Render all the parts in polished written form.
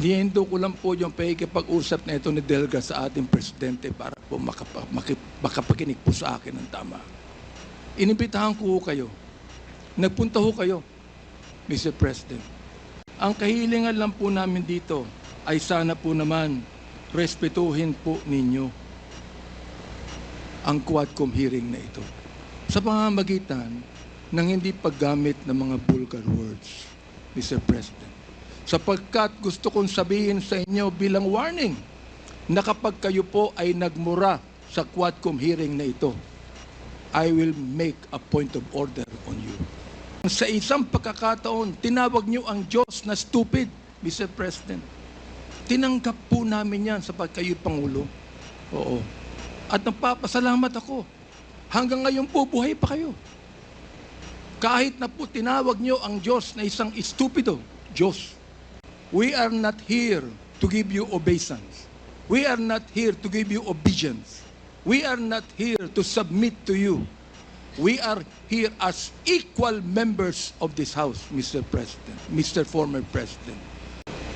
Niendo ko lang po yung pakikipag-usap na ito ni Delga sa ating presidente para po makapakinig po sa akin ng tama. Inimbitahan ko kayo. Nagpunta ho kayo, Mr. President. Ang kahilingan lang po namin dito ay sana po naman respetuhin po ninyo ang Quadcom hearing na ito sa pamamagitan ng hindi paggamit ng mga vulgar words, Mr. President. Sapagkat gusto kong sabihin sa inyo bilang warning na kapag kayo po ay nagmura sa Quadcom hearing na ito, I will make a point of order on you. Sa isang pagkakataon, tinawag niyo ang Diyos na stupid, Mr. President. Tinanggap po namin yan sapagkat kayo Pangulo. Oo. At nagpapasalamat ako. Hanggang ngayon po, buhay pa kayo. Kahit na po tinawag niyo ang Diyos na isang stupido, Diyos. We are not here to give you obeisance. We are not here to give you obedience. We are not here to submit to you. We are here as equal members of this House, Mr. President, Mr. Former President.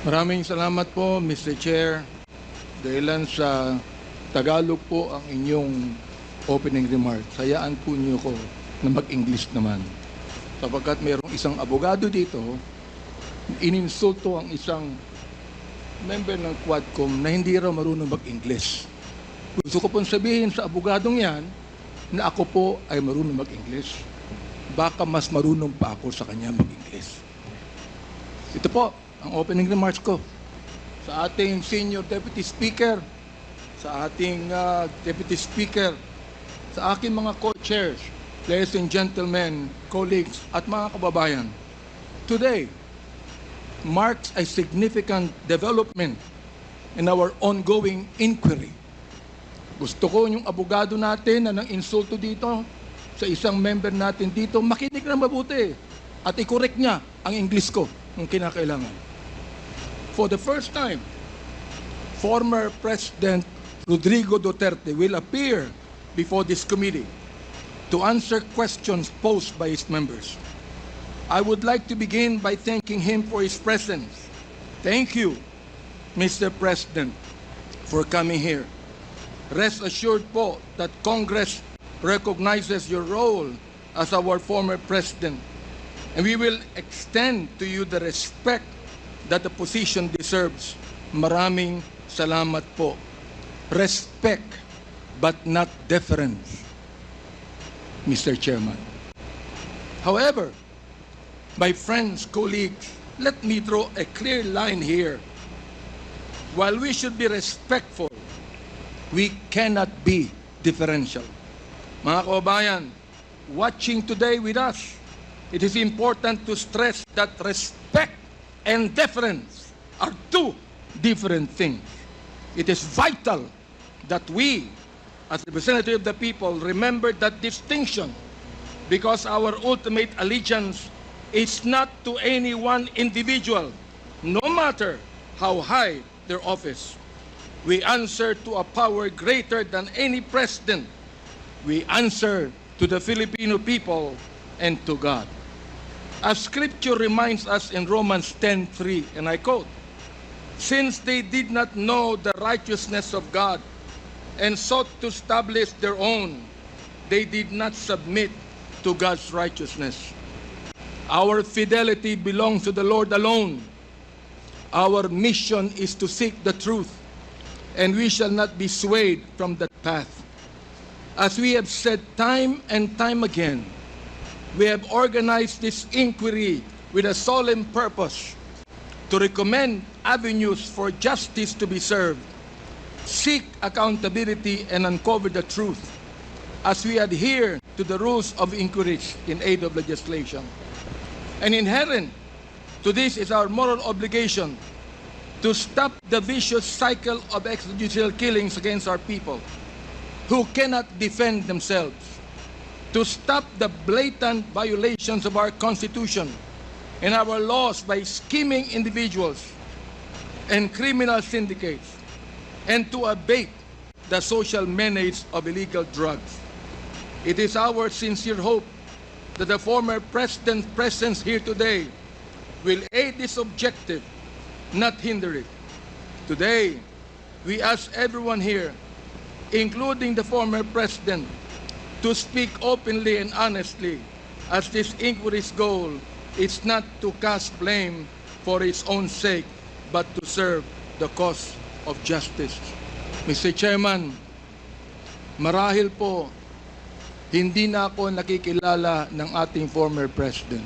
Maraming salamat po, Mr. Chair. Dahilan sa Tagalog po ang inyong opening remarks. Hayaan po niyo ko na mag-English naman. Sapagkat mayroong isang abogado dito, ininsulto ang isang member ng Quadcom na hindi raw marunong mag-English. Gusto ko pong sabihin sa abogadong yan na ako po ay marunong mag-English. Baka mas marunong pa ako sa kanya mag-English. Ito po ang opening remarks ko sa ating Senior Deputy Speaker, sa ating Deputy Speaker, sa aking mga co-chairs, ladies and gentlemen, colleagues at mga kababayan. Today marks a significant development in our ongoing inquiry. Gusto ko yung abogado natin na nang insulto dito sa isang member natin dito, makinig na mabuti at i-correct niya ang English ko kung kinakailangan. For the first time, former President Rodrigo Duterte will appear before this committee to answer questions posed by its members. I would like to begin by thanking him for his presence. Thank you, Mr. President, for coming here. Rest assured po that Congress recognizes your role as our former president, and we will extend to you the respect that the position deserves. Maraming salamat po. Respect, but not deference, Mr. Chairman. However, my friends, colleagues, let me draw a clear line here. While we should be respectful, we cannot be differential. Mga kababayan, watching today with us, it is important to stress that respect and deference are two different things. It is vital that we, as representatives of the people, remember that distinction, because our ultimate allegiance is not to any one individual, no matter how high their office. We answer to a power greater than any president. We answer to the Filipino people and to God. As Scripture reminds us in Romans 10:3, and I quote, "Since they did not know the righteousness of God and sought to establish their own, they did not submit to God's righteousness." Our fidelity belongs to the Lord alone. Our mission is to seek the truth, and we shall not be swayed from that path. As we have said time and time again, we have organized this inquiry with a solemn purpose to recommend avenues for justice to be served, seek accountability, and uncover the truth as we adhere to the rules of inquiries in aid of legislation. And inherent to this is our moral obligation to stop the vicious cycle of extrajudicial killings against our people who cannot defend themselves, to stop the blatant violations of our Constitution and our laws by scheming individuals and criminal syndicates, and to abate the social menace of illegal drugs. It is our sincere hope that the former President's presence here today will aid this objective not hinder it. Today, we ask everyone here, including the former president, to speak openly and honestly, as this inquiry's goal is not to cast blame for its own sake, but to serve the cause of justice. Mr. Chairman, marahil po, hindi na ako nakikilala ng ating former president.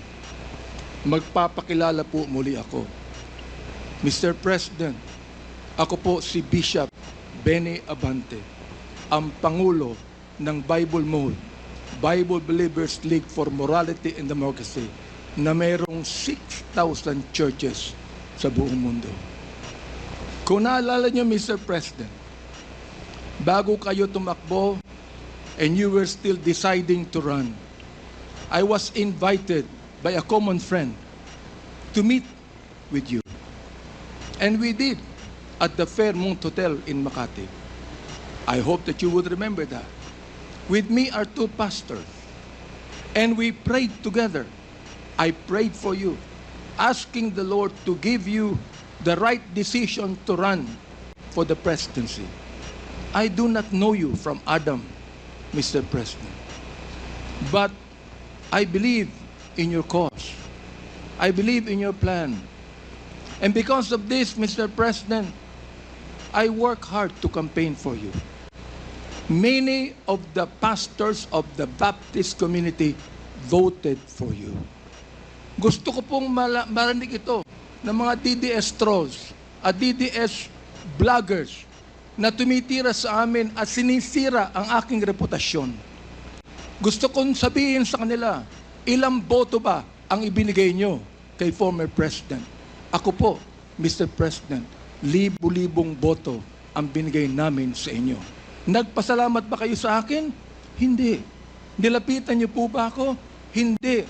Magpapakilala po muli ako. Mr. President, ako po si Bishop Benny Abante, ang Pangulo ng Bible Mode, Bible Believers League for Morality and Democracy, na mayroong 6,000 churches sa buong mundo. Kung naalala niyo, Mr. President, bago kayo tumakbo and you were still deciding to run, I was invited by a common friend to meet with you. And we did at the Fairmont Hotel in Makati. I hope that you would remember that. With me are two pastors, and we prayed together. I prayed for you, asking the Lord to give you the right decision to run for the presidency. I do not know you from Adam, Mr. President, but I believe in your cause. I believe in your plan. And because of this, Mr. President, I work hard to campaign for you. Many of the pastors of the Baptist community voted for you. Gusto ko pong marinig ito ng mga DDS trolls at DDS vloggers na tumitira sa amin at sinisira ang aking reputasyon. Gusto kong sabihin sa kanila, ilang boto ba ang ibinigay nyo kay former President? Ako po, Mr. President, libu-libong boto ang binigay namin sa inyo. Nagpasalamat ba kayo sa akin? Hindi. Nilapitan niyo po ba ako? Hindi.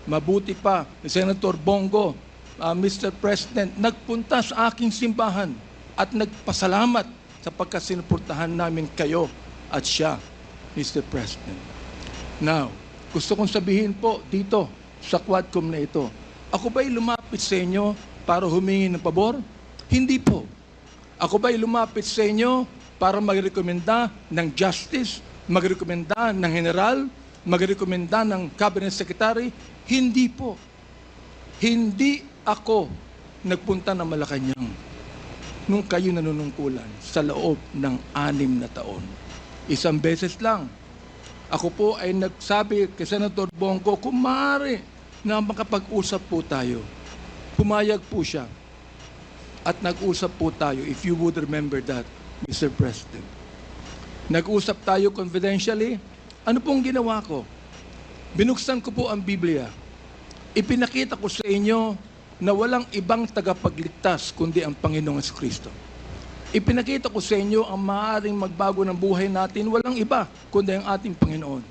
Mabuti pa, Senator Bongo, Mr. President, nagpunta sa aking simbahan at nagpasalamat sapagkat sinuportahan namin kayo at siya, Mr. President. Now, gusto kong sabihin po dito sa Quadcom na ito, ako ba'y lumapit sa inyo para humingi ng pabor? Hindi po. Ako ba'y lumapit sa inyo para magrekomenda ng justice, magrekomenda ng general, magrekomenda ng cabinet secretary? Hindi po. Hindi ako nagpunta ng Malacanang nung kayo nanunungkulan sa loob ng 6 na taon. Isang beses lang. Ako po ay nagsabi kay Senator Bongo, kung maaari na makapag-usap po tayo. Pumayag po siya. At nag-usap po tayo, if you would remember that, Mr. President. Nag-usap tayo confidentially. Ano pong ginawa ko? Binuksan ko po ang Biblia. Ipinakita ko sa inyo na walang ibang tagapagligtas kundi ang Panginoong Jesucristo. Ipinakita ko sa inyo ang maaaring magbago ng buhay natin, walang iba kundi ang ating Panginoon.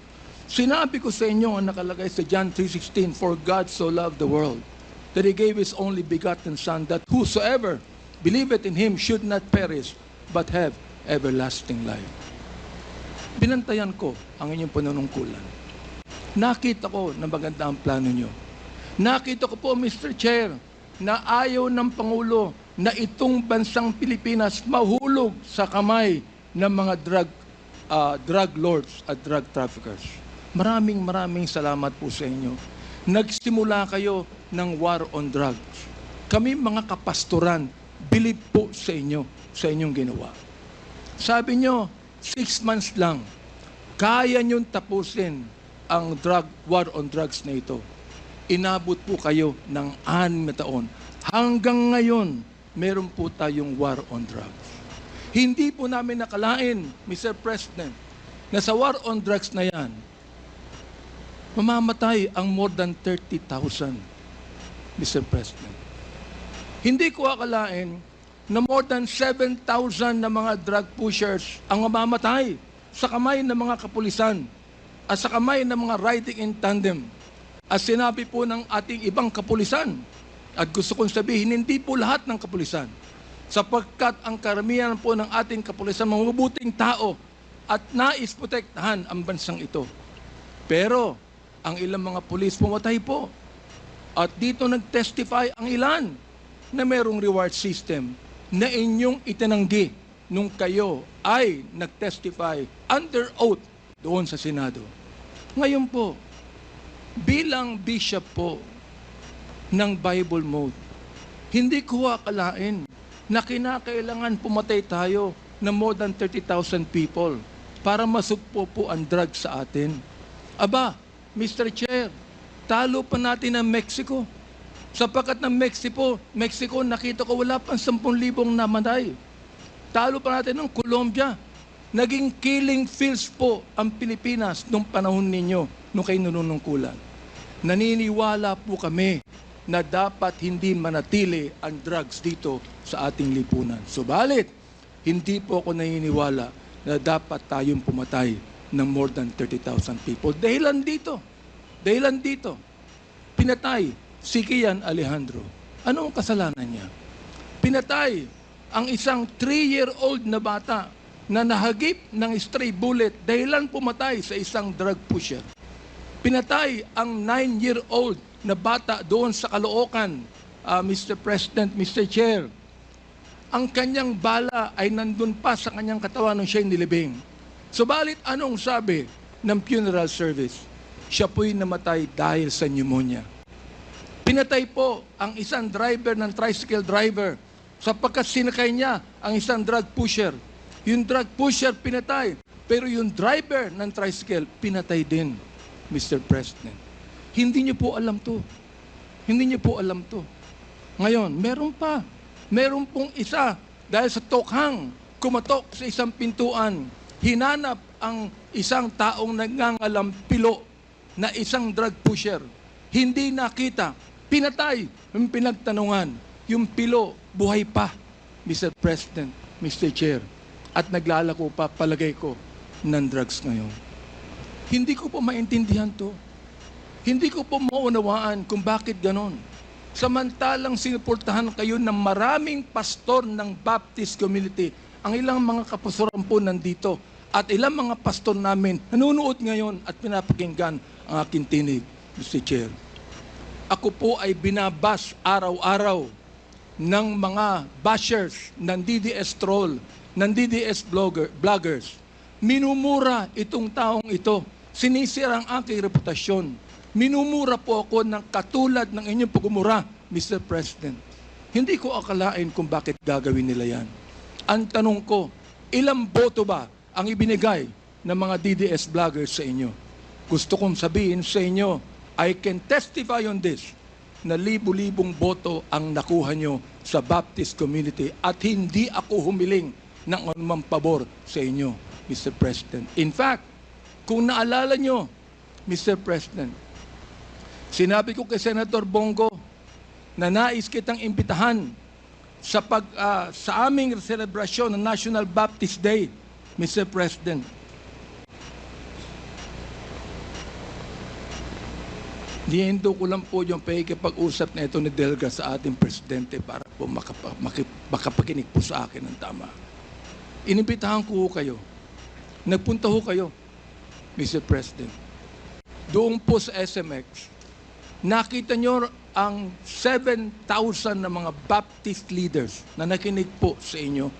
Sinabi ko sa inyo ang nakalagay sa John 3:16, "For God so loved the world, that He gave His only begotten Son, that whosoever believeth in Him should not perish, but have everlasting life." Binantayan ko ang inyong panunungkulan. Nakita ko na maganda ang plano nyo. Nakita ko po, Mr. Chair, na ayaw ng Pangulo na itong bansang Pilipinas mahulog sa kamay ng mga drug lords at drug traffickers. Maraming salamat po sa inyo. Nagsimula kayo ng war on drugs. Kami mga kapastoran, believe po sa inyo, sa inyong ginawa. Sabi nyo, 6 months lang, kaya nyo tapusin ang war on drugs na ito. Inabot po kayo ng 6 na taon. Hanggang ngayon, meron po tayong war on drugs. Hindi po namin nakalain, Mr. President, na sa war on drugs na yan, mamamatay ang more than 30,000, Mr. President. Hindi ko akalain na more than 7,000 na mga drug pushers ang mamamatay sa kamay ng mga kapulisan at sa kamay ng mga riding in tandem. At sinabi po ng ating ibang kapulisan, at gusto kong sabihin, hindi po lahat ng kapulisan, sapagkat ang karamihan po ng ating kapulisan mabubuting tao at nais protektahan ang bansang ito. Pero ang ilang mga pulis pumatay po. At dito nag-testify ang ilan na merong reward system na inyong itinanggi nung kayo ay nag-testify under oath doon sa Senado. Ngayon po, bilang bishop po ng Bible Mode, hindi ko akalain na kinakailangan pumatay tayo na more than 30,000 people para masugpo po ang drugs sa atin. Aba, Mr. Chair, talo pa natin ang Mexico. Sapagkat ng Mexico, nakita ko wala pang 10,000 namatay. Talo pa natin ng Colombia. Naging killing fields po ang Pilipinas nung panahon ninyo, nung kayo nanunungkulan. Naniniwala po kami na dapat hindi manatili ang drugs dito sa ating lipunan. Subalit, hindi po ako naniniwala na dapat tayong pumatay ng more than 30,000 people. Dahilan dito, pinatay si Kian Alejandro. Ano ang kasalanan niya? Pinatay ang isang 3-year-old na bata na nahagip ng stray bullet dahilan pumatay sa isang drug pusher. Pinatay ang 9-year-old na bata doon sa Caloocan, Mr. President, Mr. Chair. Ang kanyang bala ay nandun pa sa kanyang katawan nung siya'y nilibing. Subalit anong sabi ng funeral service? Siya po'y namatay dahil sa pneumonia. Pinatay po ang isang driver ng tricycle driver sapagkat sinakay niya ang isang drug pusher. Yung drug pusher pinatay, pero yung driver ng tricycle pinatay din, Mr. President. Hindi niyo po alam to. Hindi niyo po alam to. Ngayon, meron pong isa dahil sa tokhang kumatok sa isang pintuan, hinanap ang isang taong nangangalampilo na isang drug pusher. Hindi nakita. Pinatay. Yung pinagtanungan. Yung pilo, buhay pa, Mr. President, Mr. Chair. At naglalako pa, palagay ko, ng drugs ngayon. Hindi ko po maintindihan to. Hindi ko po maunawaan kung bakit ganon. Samantalang sinuportahan kayo ng maraming pastor ng Baptist community. Ang ilang mga kapastoran po nandito at ilang mga pastor namin nanonood ngayon at pinapakinggan ang aking tinig, Mr. Chair. Ako po ay binabas araw-araw ng mga bashers ng DDS troll, ng DDS bloggers. Minumura itong taong ito. Sinisira ang aking reputasyon. Minumura po ako ng katulad ng inyong pagmumura, Mr. President. Hindi ko akalain kung bakit gagawin nila yan. Ang tanong ko, ilang boto ba ang ibinigay ng mga DDS bloggers sa inyo? Gusto kong sabihin sa inyo, I can testify on this, na libu-libong boto ang nakuha nyo sa Baptist community at hindi ako humiling ng anumang pabor sa inyo, Mr. President. In fact, kung naalala nyo, Mr. President, sinabi ko kay Senator Bongo na nais kitang imbitahan sa aming selebrasyon ng National Baptist Day, Mr. President. Nihinto ko lang po yung pakikipag-usap na ito ni Delga sa ating presidente para po makapakinig po sa akin ng tama. Inimbitahan ko kayo. Nagpunta ho kayo, Mr. President. Doon po sa SMX, nakita nyo ang 7,000 na mga Baptist leaders na nakinig po sa inyo.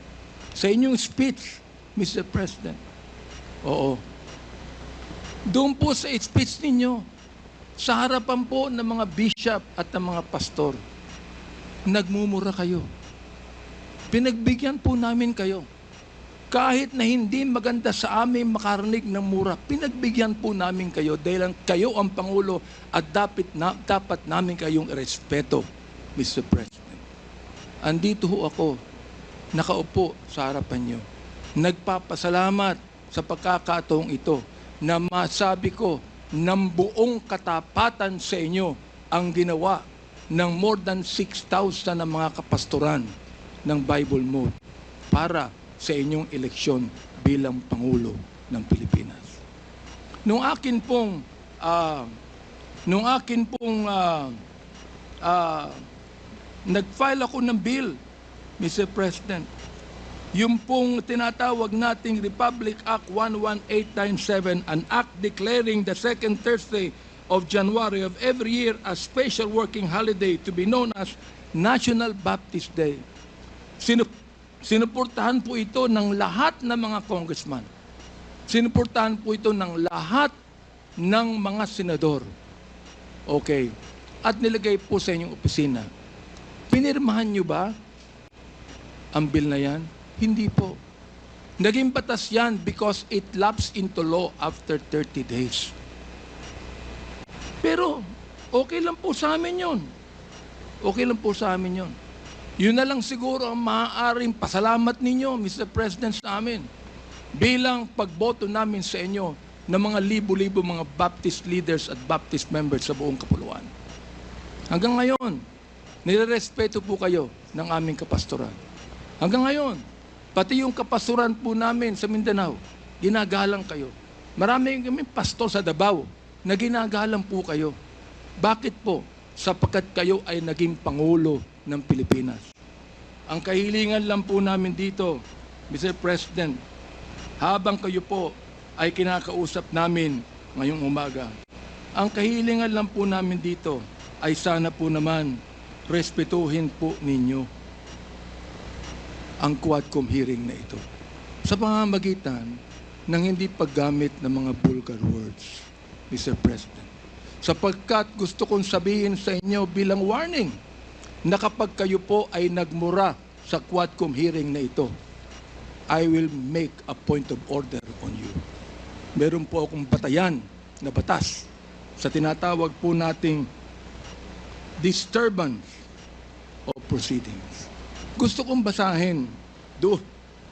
Sa inyong speech, Mr. President. Oo. Doon po sa speech ninyo, sa harapan po ng mga bishop at ng mga pastor, nagmumura kayo. Pinagbigyan po namin kayo. Kahit na hindi maganda sa amin makarinig ng mura, pinagbigyan po namin kayo dahil kayo ang Pangulo at dapat namin kayong irespeto, Mr. President. Andito ho ako, nakaupo sa harapan nyo. Nagpapasalamat sa pagkakataong ito na masabi ko ng buong katapatan sa inyo ang ginawa ng more than 6,000 na mga kapastoran ng Bible Mode para sa inyong eleksyon bilang Pangulo ng Pilipinas. Nung akin pong nag-file ako ng bill, Mr. President, yung pong tinatawag nating Republic Act 11897, an act declaring the second Thursday of January of every year a special working holiday to be known as National Baptist Day. Sinuportahan po ito ng lahat ng mga congressman. Sinuportahan po ito ng lahat ng mga senador. Okay. At nilagay po sa inyong opisina. Pinirmahan nyo ba ang bill na yan? Hindi po. Naging batas yan because it lapsed into law after 30 days. Pero, okay lang po sa amin yun. Okay lang po sa amin yun. Yun na lang siguro ang maaaring pasalamat ninyo, Mr. President, sa amin. Bilang pagboto namin sa inyo ng mga libo-libo mga Baptist leaders at Baptist members sa buong kapuluan. Hanggang ngayon, nirerespeto po kayo ng aming kapastoran. Hanggang ngayon, pati yung kapastoran po namin sa Mindanao, ginagalang kayo. Marami kami pastor sa Davao na ginagalang po kayo. Bakit po? Sapagkat kayo ay naging Pangulo ng Pilipinas. Ang kahilingan lang po namin dito, Mr. President, habang kayo po ay kinakausap namin ngayong umaga, ang kahilingan lang po namin dito ay sana po naman respetuhin po ninyo ang Quadcom hearing na ito sa pamamagitan ng hindi paggamit ng mga vulgar words, Mr. President. Sapagkat gusto kong sabihin sa inyo bilang warning na kapag kayo po ay nagmura sa Quadcom hearing na ito, I will make a point of order on you. Meron po akong batayan na batas sa tinatawag po nating disturbance of proceedings. Gusto kong basahin doon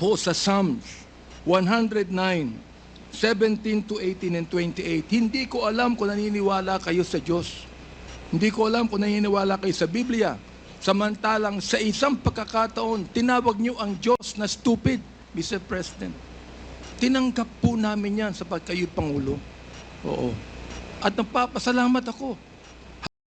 po sa Psalms 109, 17 to 18 and 28. Hindi ko alam kung naniniwala kayo sa Diyos. Hindi ko alam kung naniniwala kayo sa Biblia. Samantalang sa isang pagkakataon, tinawag niyo ang Diyos na stupid, Mr. President. Tinanggap po namin yan sapagkat kayo Pangulo. Oo. At nagpapasalamat ako